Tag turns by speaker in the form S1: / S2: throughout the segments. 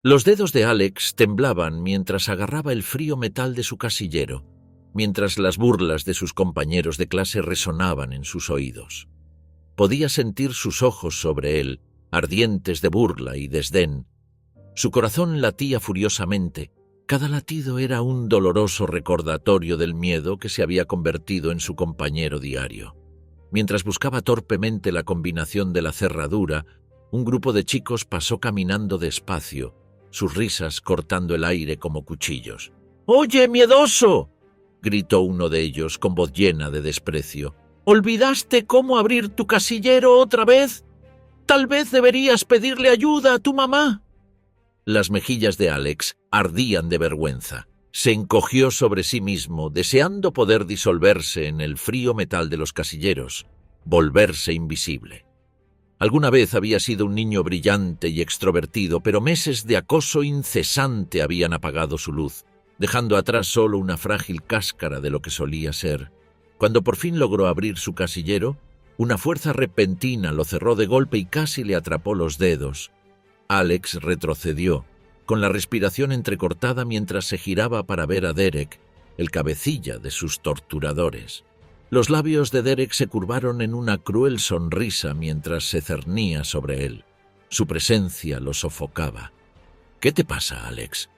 S1: Los dedos de Alex temblaban mientras agarraba el frío metal de su casillero, mientras las burlas de sus compañeros de clase resonaban en sus oídos. Podía sentir sus ojos sobre él, ardientes de burla y desdén. Su corazón latía furiosamente. Cada latido era un doloroso recordatorio del miedo que se había convertido en su compañero diario. Mientras buscaba torpemente la combinación de la cerradura, un grupo de chicos pasó caminando despacio, sus risas cortando el aire como cuchillos. «¡Oye, miedoso!», gritó uno de ellos con voz llena de desprecio. «¿Olvidaste cómo abrir tu casillero otra vez? Tal vez deberías pedirle ayuda a tu mamá». Las mejillas de Alex ardían de vergüenza. Se encogió sobre sí mismo, deseando poder disolverse en el frío metal de los casilleros, volverse invisible. Alguna vez había sido un niño brillante y extrovertido, pero meses de acoso incesante habían apagado su luz, dejando atrás solo una frágil cáscara de lo que solía ser. Cuando por fin logró abrir su casillero, una fuerza repentina lo cerró de golpe y casi le atrapó los dedos. Alex retrocedió, con la respiración entrecortada mientras se giraba para ver a Derek, el cabecilla de sus torturadores. Los labios de Derek se curvaron en una cruel sonrisa mientras se cernía sobre él. Su presencia lo sofocaba. «¿Qué te pasa, Alex?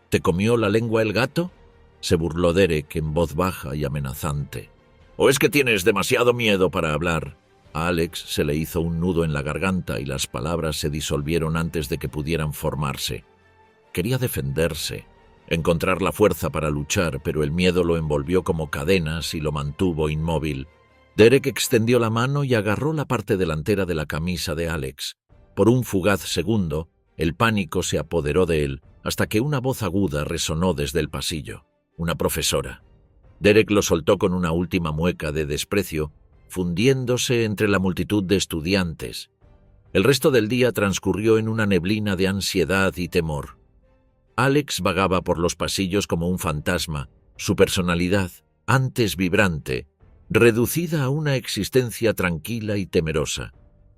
S1: ¿Te comió la lengua el gato?», se burló Derek en voz baja y amenazante. «¿O es que tienes demasiado miedo para hablar?». A Alex se le hizo un nudo en la garganta y las palabras se disolvieron antes de que pudieran formarse. Quería defenderse, encontrar la fuerza para luchar, pero el miedo lo envolvió como cadenas y lo mantuvo inmóvil. Derek extendió la mano y agarró la parte delantera de la camisa de Alex. Por un fugaz segundo, el pánico se apoderó de él, hasta que una voz aguda resonó desde el pasillo. Una profesora. Derek lo soltó con una última mueca de desprecio, fundiéndose entre la multitud de estudiantes. El resto del día transcurrió en una neblina de ansiedad y temor. Alex vagaba por los pasillos como un fantasma, su personalidad, antes vibrante, reducida a una existencia tranquila y temerosa.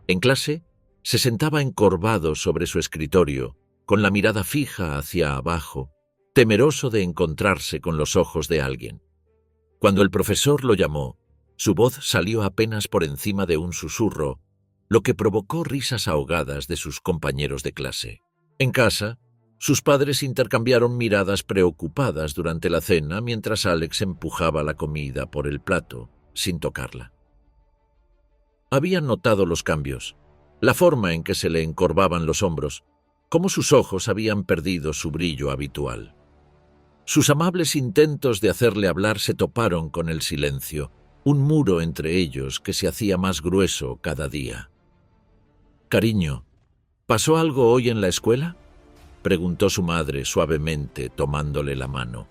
S1: En clase, se sentaba encorvado sobre su escritorio, con la mirada fija hacia abajo, temeroso de encontrarse con los ojos de alguien. Cuando el profesor lo llamó, su voz salió apenas por encima de un susurro, lo que provocó risas ahogadas de sus compañeros de clase. En casa, sus padres intercambiaron miradas preocupadas durante la cena mientras Alex empujaba la comida por el plato, sin tocarla. Habían notado los cambios, la forma en que se le encorvaban los hombros, cómo sus ojos habían perdido su brillo habitual. Sus amables intentos de hacerle hablar se toparon con el silencio, un muro entre ellos que se hacía más grueso cada día. «Cariño, ¿pasó algo hoy en la escuela?», preguntó su madre suavemente, tomándole la mano.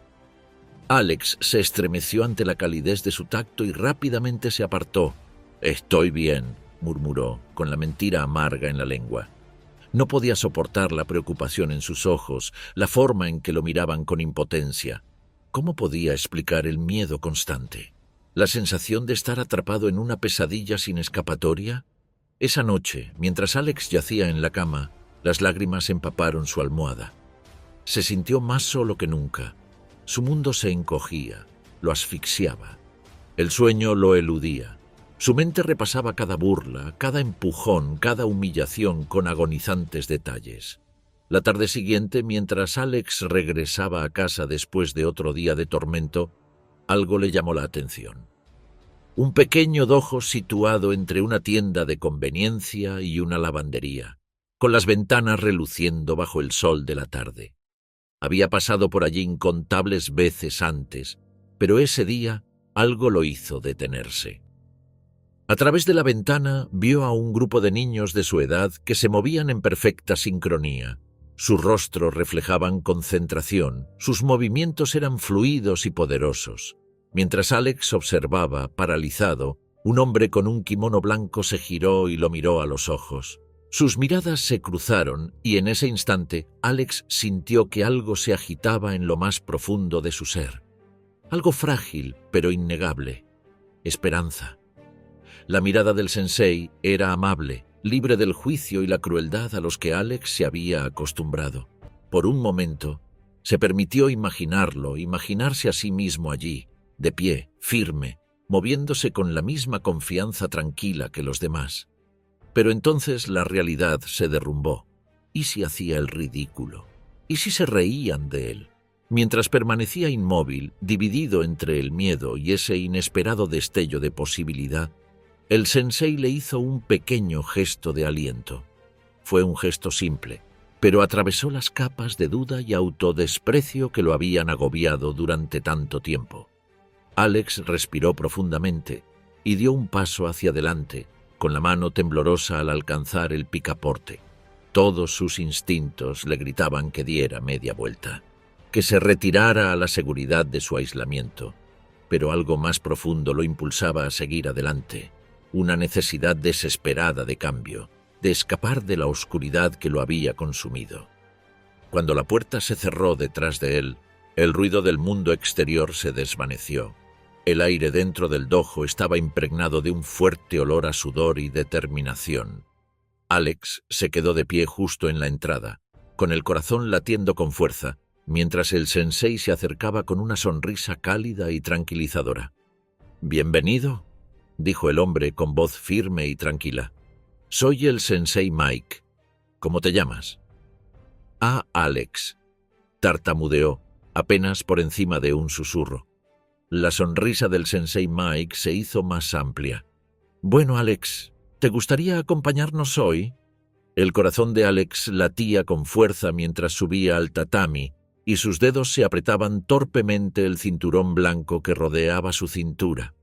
S1: Alex se estremeció ante la calidez de su tacto y rápidamente se apartó. «Estoy bien», murmuró, con la mentira amarga en la lengua. No podía soportar la preocupación en sus ojos, la forma en que lo miraban con impotencia. ¿Cómo podía explicar el miedo constante? ¿La sensación de estar atrapado en una pesadilla sin escapatoria? Esa noche, mientras Alex yacía en la cama, las lágrimas empaparon su almohada. Se sintió más solo que nunca. Su mundo se encogía, lo asfixiaba. El sueño lo eludía. Su mente repasaba cada burla, cada empujón, cada humillación con agonizantes detalles. La tarde siguiente, mientras Alex regresaba a casa después de otro día de tormento, algo le llamó la atención. Un pequeño dojo situado entre una tienda de conveniencia y una lavandería, con las ventanas reluciendo bajo el sol de la tarde. Había pasado por allí incontables veces antes, pero ese día algo lo hizo detenerse. A través de la ventana vio a un grupo de niños de su edad que se movían en perfecta sincronía. Sus rostros reflejaban concentración, sus movimientos eran fluidos y poderosos. Mientras Alex observaba, paralizado, un hombre con un kimono blanco se giró y lo miró a los ojos. Sus miradas se cruzaron y en ese instante Alex sintió que algo se agitaba en lo más profundo de su ser. Algo frágil, pero innegable. Esperanza. La mirada del sensei era amable, libre del juicio y la crueldad a los que Alex se había acostumbrado. Por un momento, se permitió imaginarlo, imaginarse a sí mismo allí, de pie, firme, moviéndose con la misma confianza tranquila que los demás. Pero entonces la realidad se derrumbó. ¿Y si hacía el ridículo? ¿Y si se reían de él? Mientras permanecía inmóvil, dividido entre el miedo y ese inesperado destello de posibilidad, el sensei le hizo un pequeño gesto de aliento. Fue un gesto simple, pero atravesó las capas de duda y autodesprecio que lo habían agobiado durante tanto tiempo. Alex respiró profundamente y dio un paso hacia adelante, con la mano temblorosa al alcanzar el picaporte. Todos sus instintos le gritaban que diera media vuelta, que se retirara a la seguridad de su aislamiento, pero algo más profundo lo impulsaba a seguir adelante, una necesidad desesperada de cambio, de escapar de la oscuridad que lo había consumido. Cuando la puerta se cerró detrás de él, el ruido del mundo exterior se desvaneció. El aire dentro del dojo estaba impregnado de un fuerte olor a sudor y determinación. Alex se quedó de pie justo en la entrada, con el corazón latiendo con fuerza, mientras el sensei se acercaba con una sonrisa cálida y tranquilizadora. «Bienvenido», dijo el hombre con voz firme y tranquila. «Soy el sensei Mike. ¿Cómo te llamas?» «Ah, Alex», tartamudeó, apenas por encima de un susurro. La sonrisa del sensei Mike se hizo más amplia. «Bueno, Alex, ¿te gustaría acompañarnos hoy?» El corazón de Alex latía con fuerza mientras subía al tatami y sus dedos se apretaban torpemente el cinturón blanco que rodeaba su cintura.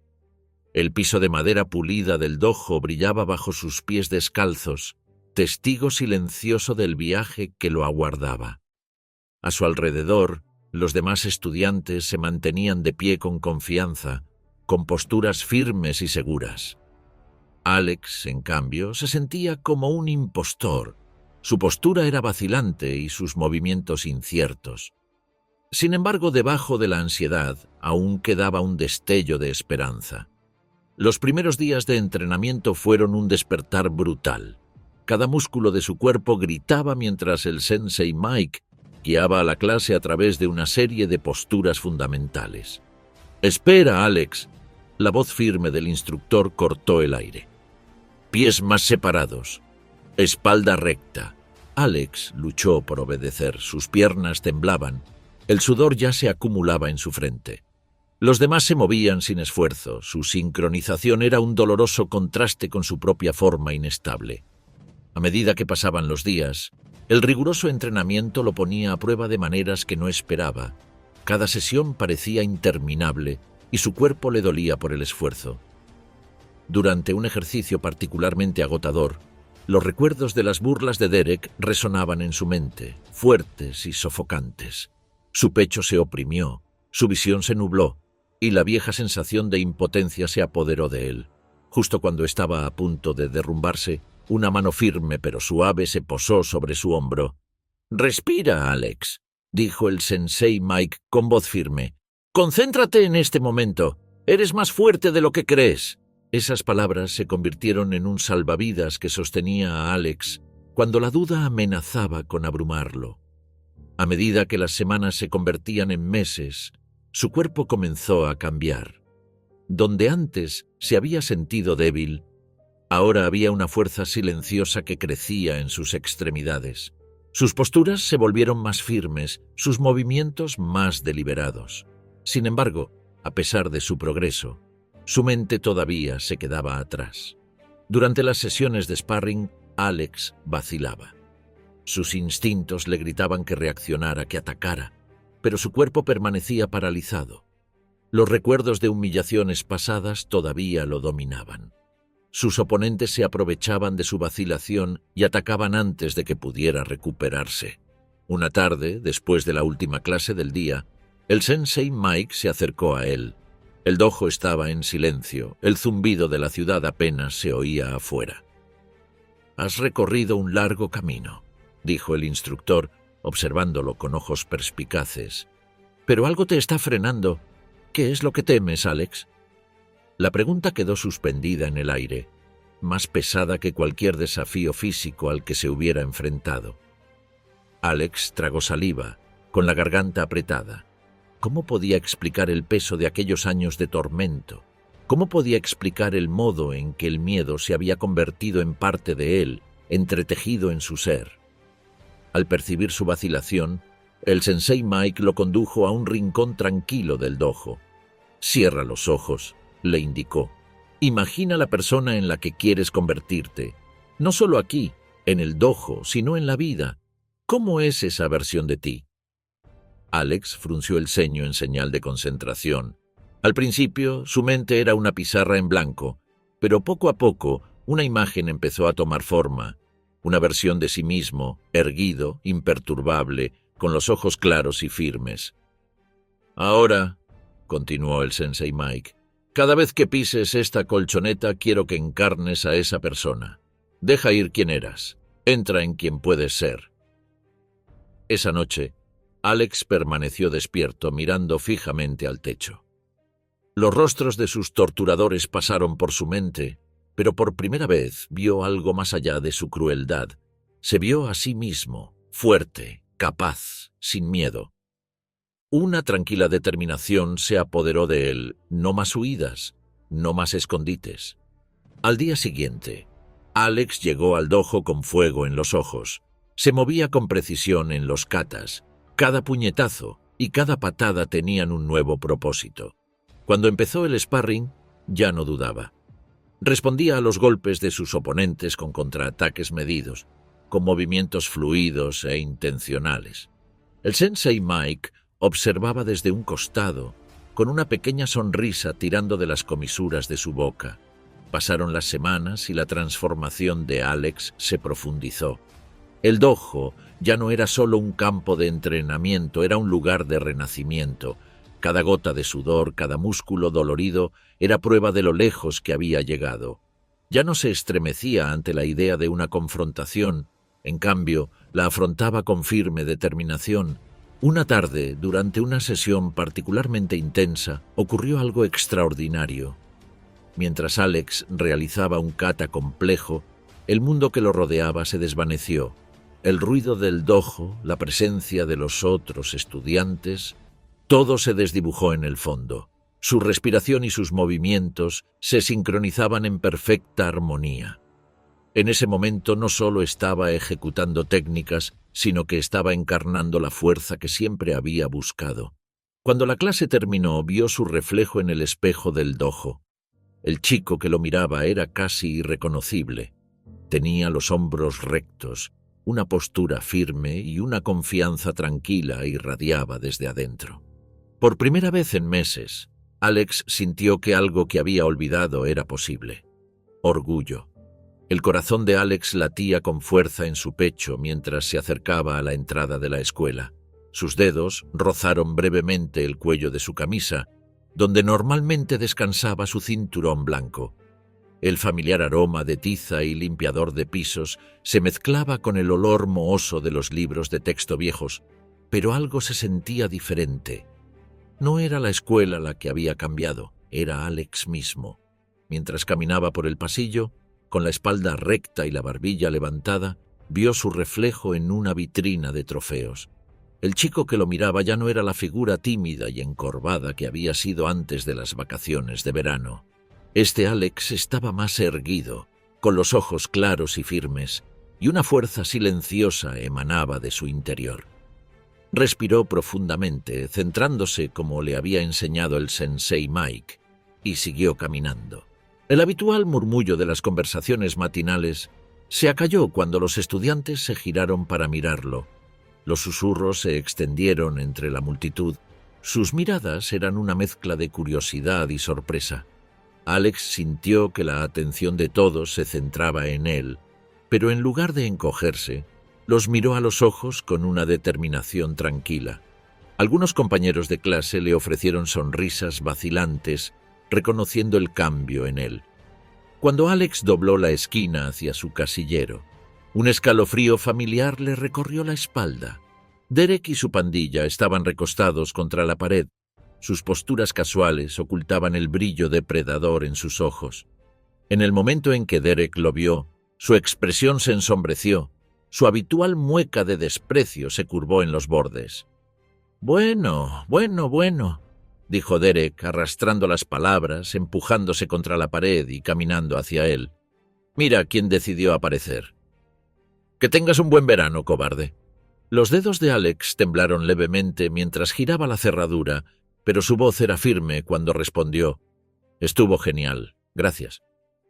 S1: El piso de madera pulida del dojo brillaba bajo sus pies descalzos, testigo silencioso del viaje que lo aguardaba. A su alrededor, los demás estudiantes se mantenían de pie con confianza, con posturas firmes y seguras. Alex, en cambio, se sentía como un impostor. Su postura era vacilante y sus movimientos inciertos. Sin embargo, debajo de la ansiedad aún quedaba un destello de esperanza. Los primeros días de entrenamiento fueron un despertar brutal. Cada músculo de su cuerpo gritaba mientras el sensei Mike guiaba a la clase a través de una serie de posturas fundamentales. «Espera, Alex», la voz firme del instructor cortó el aire. «Pies más separados. Espalda recta». Alex luchó por obedecer, sus piernas temblaban, el sudor ya se acumulaba en su frente. Los demás se movían sin esfuerzo, su sincronización era un doloroso contraste con su propia forma inestable. A medida que pasaban los días, el riguroso entrenamiento lo ponía a prueba de maneras que no esperaba. Cada sesión parecía interminable y su cuerpo le dolía por el esfuerzo. Durante un ejercicio particularmente agotador, los recuerdos de las burlas de Derek resonaban en su mente, fuertes y sofocantes. Su pecho se oprimió, su visión se nubló, y la vieja sensación de impotencia se apoderó de él. Justo cuando estaba a punto de derrumbarse, una mano firme pero suave se posó sobre su hombro. «Respira, Alex», dijo el sensei Mike con voz firme. «Concéntrate en este momento. Eres más fuerte de lo que crees». Esas palabras se convirtieron en un salvavidas que sostenía a Alex cuando la duda amenazaba con abrumarlo. A medida que las semanas se convertían en meses, su cuerpo comenzó a cambiar. Donde antes se había sentido débil, ahora había una fuerza silenciosa que crecía en sus extremidades. Sus posturas se volvieron más firmes, sus movimientos más deliberados. Sin embargo, a pesar de su progreso, su mente todavía se quedaba atrás. Durante las sesiones de sparring, Alex vacilaba. Sus instintos le gritaban que reaccionara, que atacara, pero su cuerpo permanecía paralizado. Los recuerdos de humillaciones pasadas todavía lo dominaban. Sus oponentes se aprovechaban de su vacilación y atacaban antes de que pudiera recuperarse. Una tarde, después de la última clase del día, el sensei Mike se acercó a él. El dojo estaba en silencio, el zumbido de la ciudad apenas se oía afuera. «Has recorrido un largo camino», dijo el instructor, observándolo con ojos perspicaces. «Pero algo te está frenando. ¿Qué es lo que temes, Alex?» La pregunta quedó suspendida en el aire, más pesada que cualquier desafío físico al que se hubiera enfrentado. Alex tragó saliva, con la garganta apretada. ¿Cómo podía explicar el peso de aquellos años de tormento? ¿Cómo podía explicar el modo en que el miedo se había convertido en parte de él, entretejido en su ser? Al percibir su vacilación, el sensei Mike lo condujo a un rincón tranquilo del dojo. «Cierra los ojos», le indicó. «Imagina la persona en la que quieres convertirte. No solo aquí, en el dojo, sino en la vida. ¿Cómo es esa versión de ti?» Alex frunció el ceño en señal de concentración. Al principio, su mente era una pizarra en blanco, pero poco a poco una imagen empezó a tomar forma. Una versión de sí mismo, erguido, imperturbable, con los ojos claros y firmes. «Ahora», continuó el sensei Mike, «cada vez que pises esta colchoneta quiero que encarnes a esa persona. Deja ir quien eras. Entra en quien puedes ser». Esa noche, Alex permaneció despierto mirando fijamente al techo. Los rostros de sus torturadores pasaron por su mente, pero por primera vez vio algo más allá de su crueldad. Se vio a sí mismo, fuerte, capaz, sin miedo. Una tranquila determinación se apoderó de él, no más huidas, no más escondites. Al día siguiente, Alex llegó al dojo con fuego en los ojos. Se movía con precisión en los katas. Cada puñetazo y cada patada tenían un nuevo propósito. Cuando empezó el sparring, ya no dudaba. Respondía a los golpes de sus oponentes con contraataques medidos, con movimientos fluidos e intencionales. El sensei Mike observaba desde un costado, con una pequeña sonrisa tirando de las comisuras de su boca. Pasaron las semanas y la transformación de Alex se profundizó. El dojo ya no era solo un campo de entrenamiento, era un lugar de renacimiento. Cada gota de sudor, cada músculo dolorido era prueba de lo lejos que había llegado. Ya no se estremecía ante la idea de una confrontación, en cambio, la afrontaba con firme determinación. Una tarde, durante una sesión particularmente intensa, ocurrió algo extraordinario. Mientras Alex realizaba un kata complejo, el mundo que lo rodeaba se desvaneció. El ruido del dojo, la presencia de los otros estudiantes, todo se desdibujó en el fondo. Su respiración y sus movimientos se sincronizaban en perfecta armonía. En ese momento no solo estaba ejecutando técnicas, sino que estaba encarnando la fuerza que siempre había buscado. Cuando la clase terminó, vio su reflejo en el espejo del dojo. El chico que lo miraba era casi irreconocible. Tenía los hombros rectos, una postura firme y una confianza tranquila irradiaba desde adentro. Por primera vez en meses, Alex sintió que algo que había olvidado era posible. Orgullo. El corazón de Alex latía con fuerza en su pecho mientras se acercaba a la entrada de la escuela. Sus dedos rozaron brevemente el cuello de su camisa, donde normalmente descansaba su cinturón blanco. El familiar aroma de tiza y limpiador de pisos se mezclaba con el olor mohoso de los libros de texto viejos, pero algo se sentía diferente. No era la escuela la que había cambiado, era Alex mismo. Mientras caminaba por el pasillo, con la espalda recta y la barbilla levantada, vio su reflejo en una vitrina de trofeos. El chico que lo miraba ya no era la figura tímida y encorvada que había sido antes de las vacaciones de verano. Este Alex estaba más erguido, con los ojos claros y firmes, y una fuerza silenciosa emanaba de su interior. Respiró profundamente, centrándose como le había enseñado el sensei Mike, y siguió caminando. El habitual murmullo de las conversaciones matinales se acalló cuando los estudiantes se giraron para mirarlo. Los susurros se extendieron entre la multitud. Sus miradas eran una mezcla de curiosidad y sorpresa. Alex sintió que la atención de todos se centraba en él, pero en lugar de encogerse, los miró a los ojos con una determinación tranquila. Algunos compañeros de clase le ofrecieron sonrisas vacilantes, reconociendo el cambio en él. Cuando Alex dobló la esquina hacia su casillero, un escalofrío familiar le recorrió la espalda. Derek y su pandilla estaban recostados contra la pared. Sus posturas casuales ocultaban el brillo depredador en sus ojos. En el momento en que Derek lo vio, su expresión se ensombreció. Su habitual mueca de desprecio se curvó en los bordes. Bueno, dijo Derek, arrastrando las palabras, empujándose contra la pared y caminando hacia él. Mira quién decidió aparecer. Que tengas un buen verano, cobarde. Los dedos de Alex temblaron levemente mientras giraba la cerradura, pero su voz era firme cuando respondió. Estuvo genial, gracias.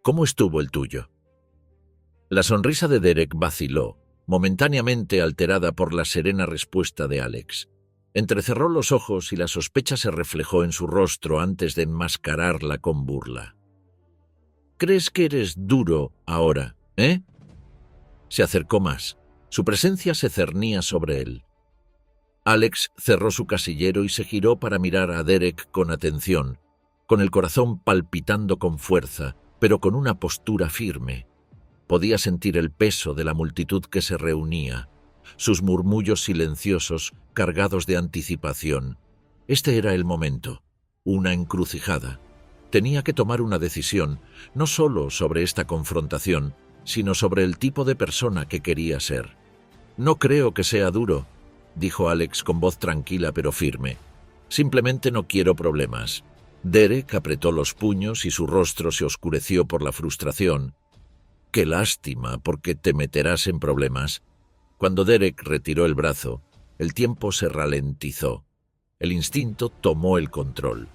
S1: ¿Cómo estuvo el tuyo? La sonrisa de Derek vaciló, momentáneamente alterada por la serena respuesta de Alex. Entrecerró los ojos y la sospecha se reflejó en su rostro antes de enmascararla con burla. ¿Crees que eres duro ahora, eh? Se acercó más. Su presencia se cernía sobre él. Alex cerró su casillero y se giró para mirar a Derek con atención, con el corazón palpitando con fuerza, pero con una postura firme. Podía sentir el peso de la multitud que se reunía, sus murmullos silenciosos cargados de anticipación. Este era el momento, una encrucijada. Tenía que tomar una decisión, no solo sobre esta confrontación, sino sobre el tipo de persona que quería ser. No creo que sea duro, dijo Alex con voz tranquila pero firme. Simplemente no quiero problemas. Derek apretó los puños y su rostro se oscureció por la frustración. Qué lástima, porque te meterás en problemas. Cuando Derek retiró el brazo, el tiempo se ralentizó. El instinto tomó el control.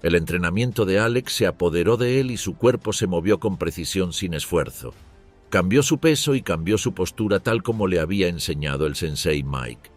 S1: El entrenamiento de Alex se apoderó de él y su cuerpo se movió con precisión sin esfuerzo. Cambió su peso y cambió su postura tal como le había enseñado el sensei Mike.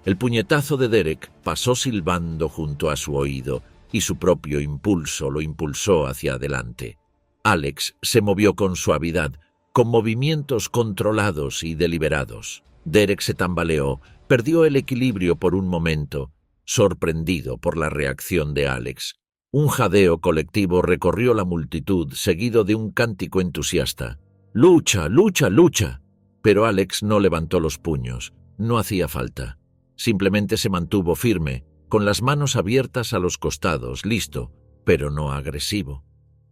S1: El puñetazo de Derek pasó silbando junto a su oído y su propio impulso lo impulsó hacia adelante. Alex se movió con suavidad, con movimientos controlados y deliberados. Derek se tambaleó, perdió el equilibrio por un momento, sorprendido por la reacción de Alex. Un jadeo colectivo recorrió la multitud, seguido de un cántico entusiasta. ¡Lucha, lucha, lucha! Pero Alex no levantó los puños. No hacía falta. Simplemente se mantuvo firme, con las manos abiertas a los costados, listo, pero no agresivo.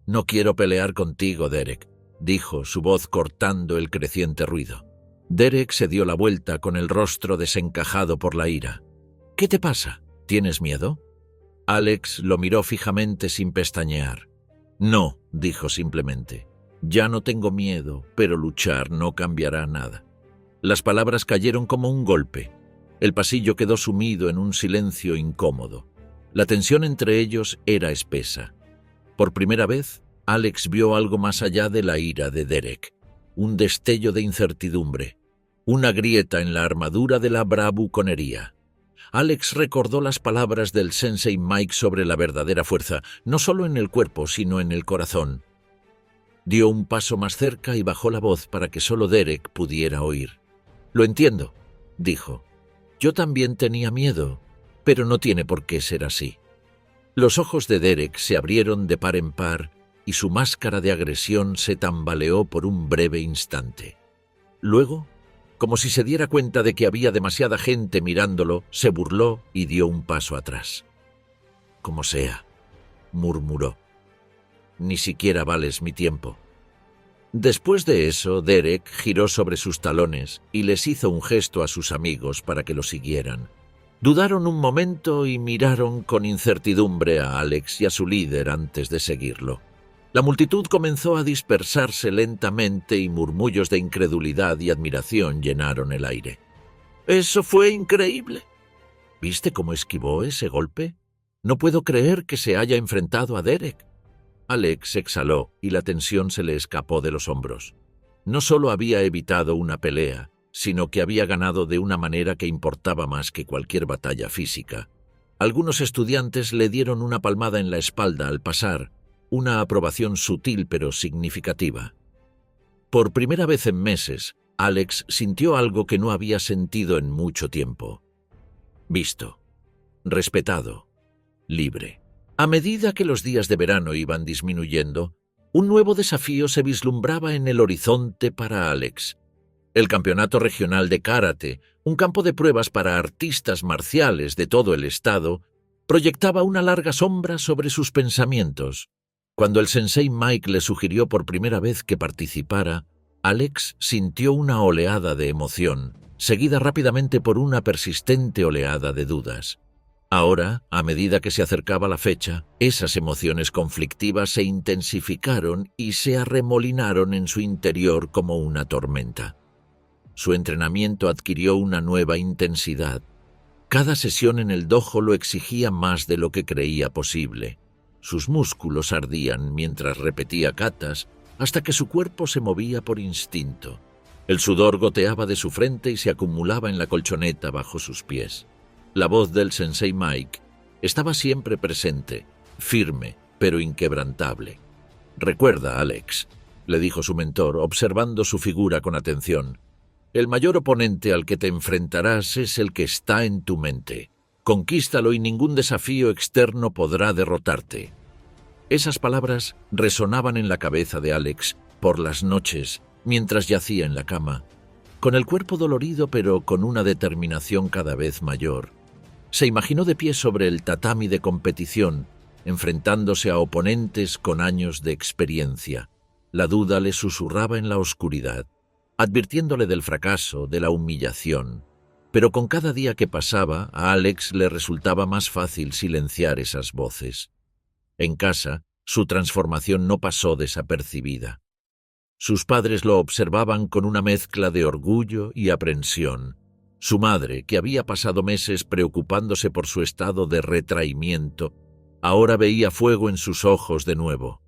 S1: «No quiero pelear contigo, Derek», dijo, su voz cortando el creciente ruido. Derek se dio la vuelta con el rostro desencajado por la ira. «¿Qué te pasa? ¿Tienes miedo?» Alex lo miró fijamente sin pestañear. «No», dijo simplemente. «Ya no tengo miedo, pero luchar no cambiará nada». Las palabras cayeron como un golpe. El pasillo quedó sumido en un silencio incómodo. La tensión entre ellos era espesa. Por primera vez, Alex vio algo más allá de la ira de Derek. Un destello de incertidumbre. Una grieta en la armadura de la bravuconería. Alex recordó las palabras del sensei Mike sobre la verdadera fuerza, no solo en el cuerpo, sino en el corazón. Dio un paso más cerca y bajó la voz para que solo Derek pudiera oír. «Lo entiendo», dijo. «Yo también tenía miedo, pero no tiene por qué ser así». Los ojos de Derek se abrieron de par en par y su máscara de agresión se tambaleó por un breve instante. Luego, como si se diera cuenta de que había demasiada gente mirándolo, se burló y dio un paso atrás. «Como sea», murmuró. «Ni siquiera vales mi tiempo». Después de eso, Derek giró sobre sus talones y les hizo un gesto a sus amigos para que lo siguieran. Dudaron un momento y miraron con incertidumbre a Alex y a su líder antes de seguirlo. La multitud comenzó a dispersarse lentamente y murmullos de incredulidad y admiración llenaron el aire. «¡Eso fue increíble! ¿Viste cómo esquivó ese golpe? No puedo creer que se haya enfrentado a Derek». Alex exhaló y la tensión se le escapó de los hombros. No solo había evitado una pelea, sino que había ganado de una manera que importaba más que cualquier batalla física. Algunos estudiantes le dieron una palmada en la espalda al pasar, una aprobación sutil pero significativa. Por primera vez en meses, Alex sintió algo que no había sentido en mucho tiempo. Visto, respetado, libre. A medida que los días de verano iban disminuyendo, un nuevo desafío se vislumbraba en el horizonte para Alex. El Campeonato Regional de Karate, un campo de pruebas para artistas marciales de todo el estado, proyectaba una larga sombra sobre sus pensamientos. Cuando el sensei Mike le sugirió por primera vez que participara, Alex sintió una oleada de emoción, seguida rápidamente por una persistente oleada de dudas. Ahora, a medida que se acercaba la fecha, esas emociones conflictivas se intensificaron y se arremolinaron en su interior como una tormenta. Su entrenamiento adquirió una nueva intensidad. Cada sesión en el dojo lo exigía más de lo que creía posible. Sus músculos ardían mientras repetía katas hasta que su cuerpo se movía por instinto. El sudor goteaba de su frente y se acumulaba en la colchoneta bajo sus pies. La voz del sensei Mike estaba siempre presente, firme pero inquebrantable. «Recuerda, Alex», le dijo su mentor, observando su figura con atención, «el mayor oponente al que te enfrentarás es el que está en tu mente. Conquístalo y ningún desafío externo podrá derrotarte». Esas palabras resonaban en la cabeza de Alex por las noches, mientras yacía en la cama, con el cuerpo dolorido pero con una determinación cada vez mayor. Se imaginó de pie sobre el tatami de competición, enfrentándose a oponentes con años de experiencia. La duda le susurraba en la oscuridad, advirtiéndole del fracaso, de la humillación. Pero con cada día que pasaba, a Alex le resultaba más fácil silenciar esas voces. En casa, su transformación no pasó desapercibida. Sus padres lo observaban con una mezcla de orgullo y aprensión. Su madre, que había pasado meses preocupándose por su estado de retraimiento, ahora veía fuego en sus ojos de nuevo.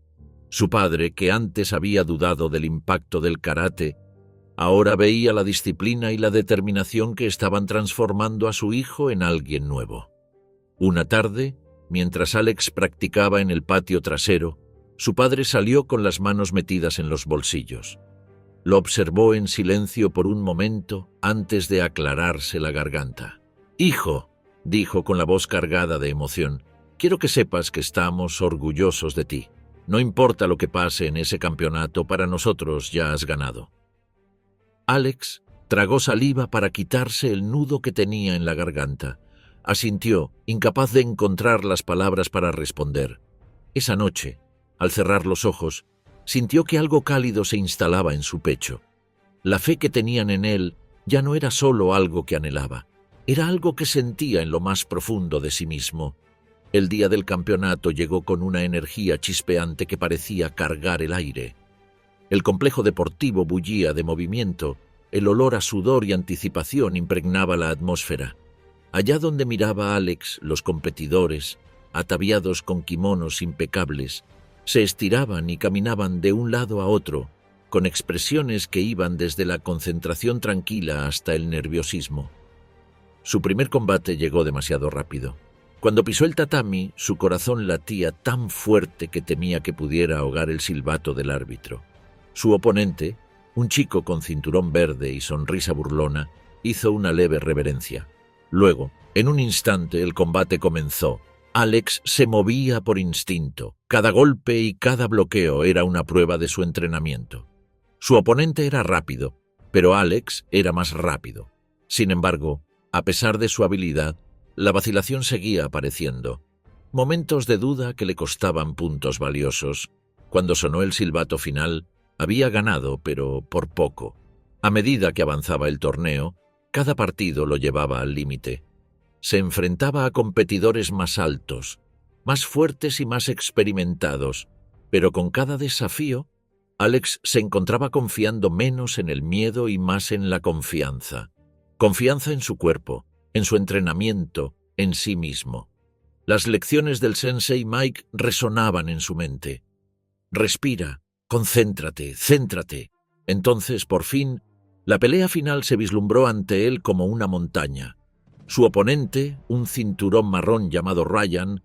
S1: Su padre, que antes había dudado del impacto del karate, ahora veía la disciplina y la determinación que estaban transformando a su hijo en alguien nuevo. Una tarde, mientras Alex practicaba en el patio trasero, su padre salió con las manos metidas en los bolsillos. Lo observó en silencio por un momento antes de aclararse la garganta. «Hijo», dijo con la voz cargada de emoción, «quiero que sepas que estamos orgullosos de ti. No importa lo que pase en ese campeonato, para nosotros ya has ganado». Alex tragó saliva para quitarse el nudo que tenía en la garganta. Asintió, incapaz de encontrar las palabras para responder. Esa noche, al cerrar los ojos, sintió que algo cálido se instalaba en su pecho. La fe que tenían en él ya no era solo algo que anhelaba, era algo que sentía en lo más profundo de sí mismo. El día del campeonato llegó con una energía chispeante que parecía cargar el aire. El complejo deportivo bullía de movimiento, el olor a sudor y anticipación impregnaba la atmósfera. Allá donde miraba Alex, los competidores, ataviados con kimonos impecables, se estiraban y caminaban de un lado a otro, con expresiones que iban desde la concentración tranquila hasta el nerviosismo. Su primer combate llegó demasiado rápido. Cuando pisó el tatami, su corazón latía tan fuerte que temía que pudiera ahogar el silbato del árbitro. Su oponente, un chico con cinturón verde y sonrisa burlona, hizo una leve reverencia. Luego, en un instante, el combate comenzó. Alex se movía por instinto. Cada golpe y cada bloqueo era una prueba de su entrenamiento. Su oponente era rápido, pero Alex era más rápido. Sin embargo, a pesar de su habilidad, la vacilación seguía apareciendo. Momentos de duda que le costaban puntos valiosos. Cuando sonó el silbato final, había ganado, pero por poco. A medida que avanzaba el torneo, cada partido lo llevaba al límite. Se enfrentaba a competidores más altos, más fuertes y más experimentados, pero con cada desafío, Alex se encontraba confiando menos en el miedo y más en la confianza. Confianza en su cuerpo, en su entrenamiento, en sí mismo. Las lecciones del sensei Mike resonaban en su mente. «Respira, concéntrate, céntrate». Entonces, por fin, la pelea final se vislumbró ante él como una montaña. Su oponente, un cinturón marrón llamado Ryan,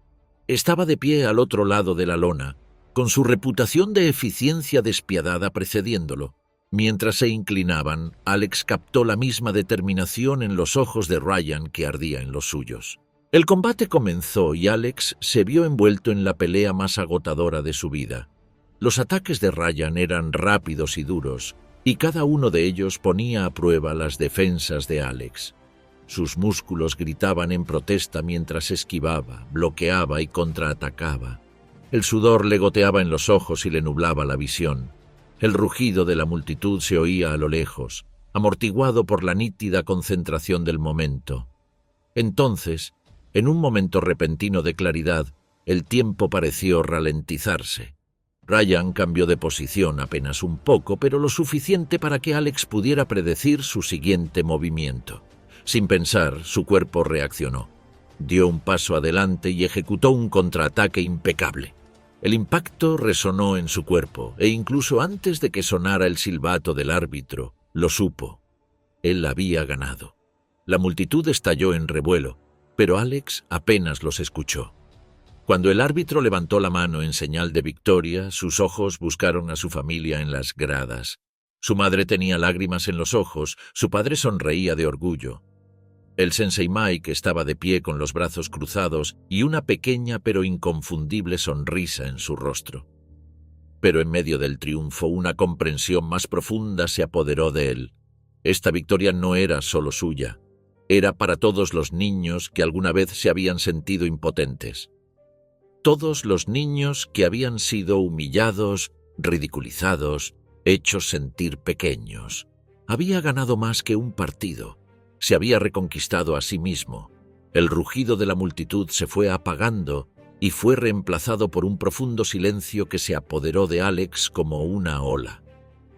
S1: estaba de pie al otro lado de la lona, con su reputación de eficiencia despiadada precediéndolo. Mientras se inclinaban, Alex captó la misma determinación en los ojos de Ryan que ardía en los suyos. El combate comenzó y Alex se vio envuelto en la pelea más agotadora de su vida. Los ataques de Ryan eran rápidos y duros, y cada uno de ellos ponía a prueba las defensas de Alex. Sus músculos gritaban en protesta mientras esquivaba, bloqueaba y contraatacaba. El sudor le goteaba en los ojos y le nublaba la visión. El rugido de la multitud se oía a lo lejos, amortiguado por la nítida concentración del momento. Entonces, en un momento repentino de claridad, el tiempo pareció ralentizarse. Ryan cambió de posición apenas un poco, pero lo suficiente para que Alex pudiera predecir su siguiente movimiento. Sin pensar, su cuerpo reaccionó. Dio un paso adelante y ejecutó un contraataque impecable. El impacto resonó en su cuerpo, e incluso antes de que sonara el silbato del árbitro, lo supo. Él había ganado. La multitud estalló en revuelo, pero Alex apenas los escuchó. Cuando el árbitro levantó la mano en señal de victoria, sus ojos buscaron a su familia en las gradas. Su madre tenía lágrimas en los ojos, su padre sonreía de orgullo. El sensei Mike estaba de pie con los brazos cruzados y una pequeña pero inconfundible sonrisa en su rostro. Pero en medio del triunfo, una comprensión más profunda se apoderó de él. Esta victoria no era solo suya, era para todos los niños que alguna vez se habían sentido impotentes. Todos los niños que habían sido humillados, ridiculizados, hechos sentir pequeños. Había ganado más que un partido. Se había reconquistado a sí mismo. El rugido de la multitud se fue apagando y fue reemplazado por un profundo silencio que se apoderó de Alex como una ola.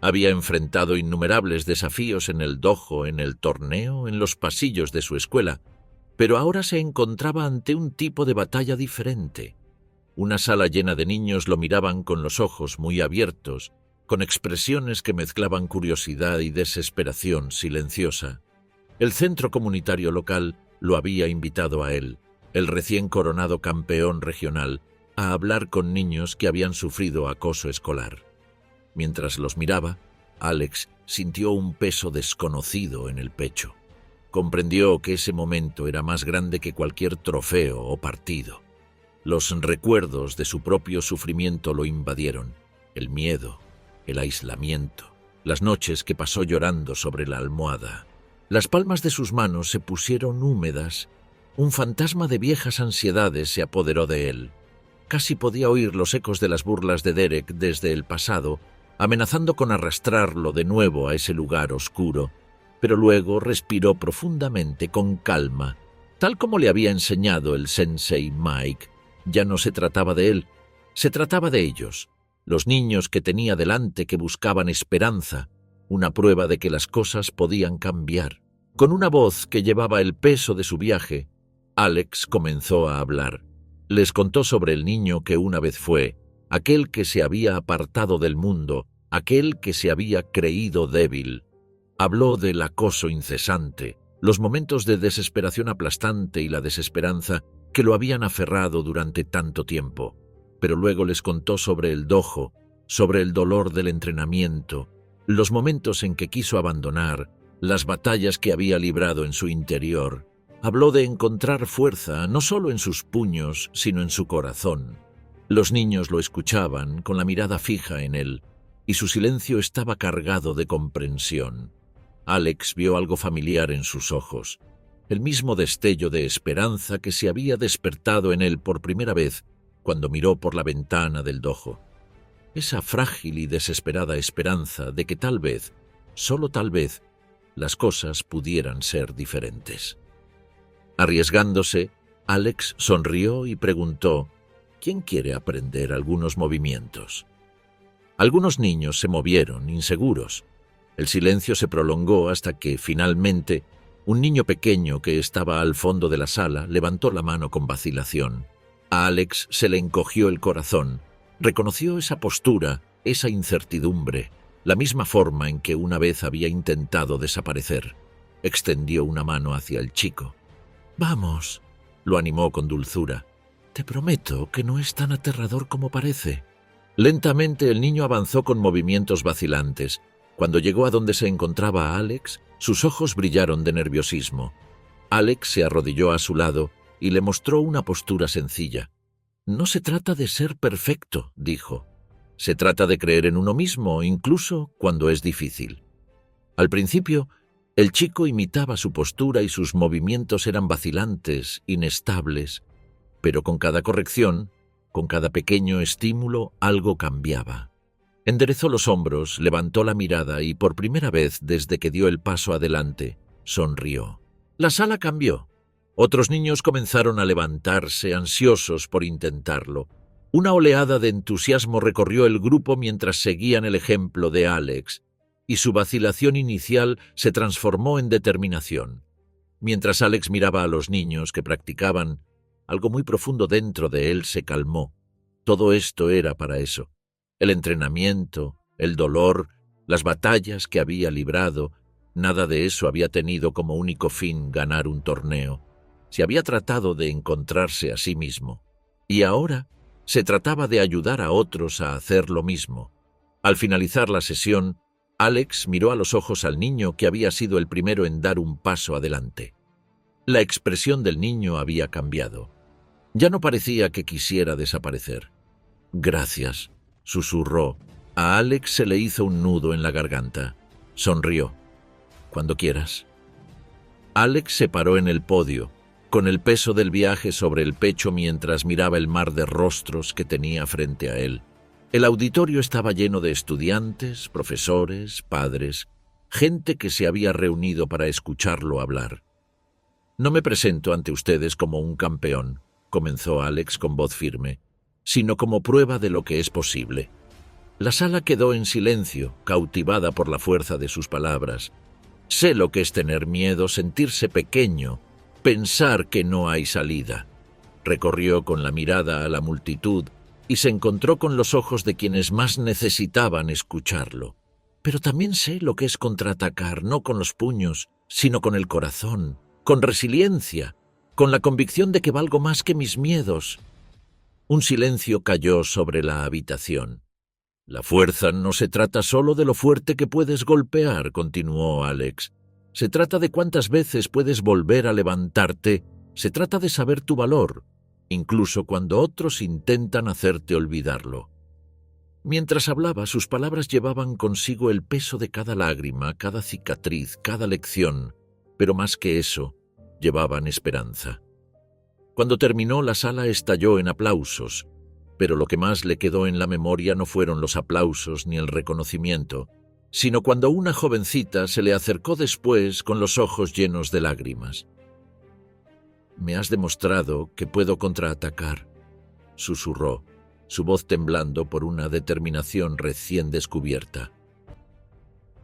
S1: Había enfrentado innumerables desafíos en el dojo, en el torneo, en los pasillos de su escuela, pero ahora se encontraba ante un tipo de batalla diferente. Una sala llena de niños lo miraban con los ojos muy abiertos, con expresiones que mezclaban curiosidad y desesperación silenciosa. El centro comunitario local lo había invitado a él, el recién coronado campeón regional, a hablar con niños que habían sufrido acoso escolar. Mientras los miraba, Alex sintió un peso desconocido en el pecho. Comprendió que ese momento era más grande que cualquier trofeo o partido. Los recuerdos de su propio sufrimiento lo invadieron, el miedo, el aislamiento, las noches que pasó llorando sobre la almohada. Las palmas de sus manos se pusieron húmedas. Un fantasma de viejas ansiedades se apoderó de él. Casi podía oír los ecos de las burlas de Derek desde el pasado, amenazando con arrastrarlo de nuevo a ese lugar oscuro. Pero luego respiró profundamente, con calma, tal como le había enseñado el sensei Mike. Ya no se trataba de él, se trataba de ellos, los niños que tenía delante que buscaban esperanza, una prueba de que las cosas podían cambiar. Con una voz que llevaba el peso de su viaje, Alex comenzó a hablar. Les contó sobre el niño que una vez fue, aquel que se había apartado del mundo, aquel que se había creído débil. Habló del acoso incesante, los momentos de desesperación aplastante y la desesperanza que lo habían aferrado durante tanto tiempo. Pero luego les contó sobre el dojo, sobre el dolor del entrenamiento, los momentos en que quiso abandonar, las batallas que había librado en su interior. Habló de encontrar fuerza no solo en sus puños, sino en su corazón. Los niños lo escuchaban con la mirada fija en él, y su silencio estaba cargado de comprensión. Alex vio algo familiar en sus ojos, el mismo destello de esperanza que se había despertado en él por primera vez cuando miró por la ventana del dojo. Esa frágil y desesperada esperanza de que tal vez, solo tal vez, las cosas pudieran ser diferentes. Arriesgándose, Alex sonrió y preguntó: ¿quién quiere aprender algunos movimientos? Algunos niños se movieron, inseguros. El silencio se prolongó hasta que, finalmente, un niño pequeño que estaba al fondo de la sala levantó la mano con vacilación. A Alex se le encogió el corazón. Reconoció esa postura, esa incertidumbre, la misma forma en que una vez había intentado desaparecer. Extendió una mano hacia el chico. «Vamos», lo animó con dulzura. «Te prometo que no es tan aterrador como parece». Lentamente el niño avanzó con movimientos vacilantes. Cuando llegó a donde se encontraba Alex, sus ojos brillaron de nerviosismo. Alex se arrodilló a su lado y le mostró una postura sencilla. «No se trata de ser perfecto», dijo. «Se trata de creer en uno mismo, incluso cuando es difícil». Al principio, el chico imitaba su postura y sus movimientos eran vacilantes, inestables, pero con cada corrección, con cada pequeño estímulo, algo cambiaba. Enderezó los hombros, levantó la mirada y, por primera vez desde que dio el paso adelante, sonrió. La sala cambió. Otros niños comenzaron a levantarse, ansiosos por intentarlo. Una oleada de entusiasmo recorrió el grupo mientras seguían el ejemplo de Alex, y su vacilación inicial se transformó en determinación. Mientras Alex miraba a los niños que practicaban, algo muy profundo dentro de él se calmó. Todo esto era para eso. El entrenamiento, el dolor, las batallas que había librado, nada de eso había tenido como único fin ganar un torneo. Se había tratado de encontrarse a sí mismo. Y ahora se trataba de ayudar a otros a hacer lo mismo. Al finalizar la sesión, Alex miró a los ojos al niño que había sido el primero en dar un paso adelante. La expresión del niño había cambiado. Ya no parecía que quisiera desaparecer. «Gracias», susurró. A Alex se le hizo un nudo en la garganta. Sonrió. «Cuando quieras». Alex se paró en el podio, con el peso del viaje sobre el pecho mientras miraba el mar de rostros que tenía frente a él. El auditorio estaba lleno de estudiantes, profesores, padres, gente que se había reunido para escucharlo hablar. «No me presento ante ustedes como un campeón», comenzó Alex con voz firme, «sino como prueba de lo que es posible». La sala quedó en silencio, cautivada por la fuerza de sus palabras. Sé lo que es tener miedo, sentirse pequeño, pensar que no hay salida. Recorrió con la mirada a la multitud y se encontró con los ojos de quienes más necesitaban escucharlo. Pero también sé lo que es contraatacar, no con los puños, sino con el corazón, con resiliencia, con la convicción de que valgo más que mis miedos. Un silencio cayó sobre la habitación. «La fuerza no se trata solo de lo fuerte que puedes golpear», continuó Alex. «Se trata de cuántas veces puedes volver a levantarte, se trata de saber tu valor, incluso cuando otros intentan hacerte olvidarlo». Mientras hablaba, sus palabras llevaban consigo el peso de cada lágrima, cada cicatriz, cada lección, pero más que eso, llevaban esperanza. Cuando terminó, la sala estalló en aplausos, pero lo que más le quedó en la memoria no fueron los aplausos ni el reconocimiento, sino cuando una jovencita se le acercó después con los ojos llenos de lágrimas. «Me has demostrado que puedo contraatacar», susurró, su voz temblando por una determinación recién descubierta.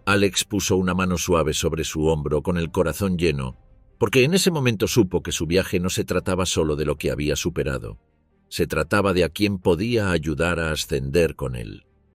S1: Alex puso una mano suave sobre su hombro con el corazón lleno, porque en ese momento supo que su viaje no se trataba solo de lo que había superado. Se trataba de a quién podía ayudar a ascender con él.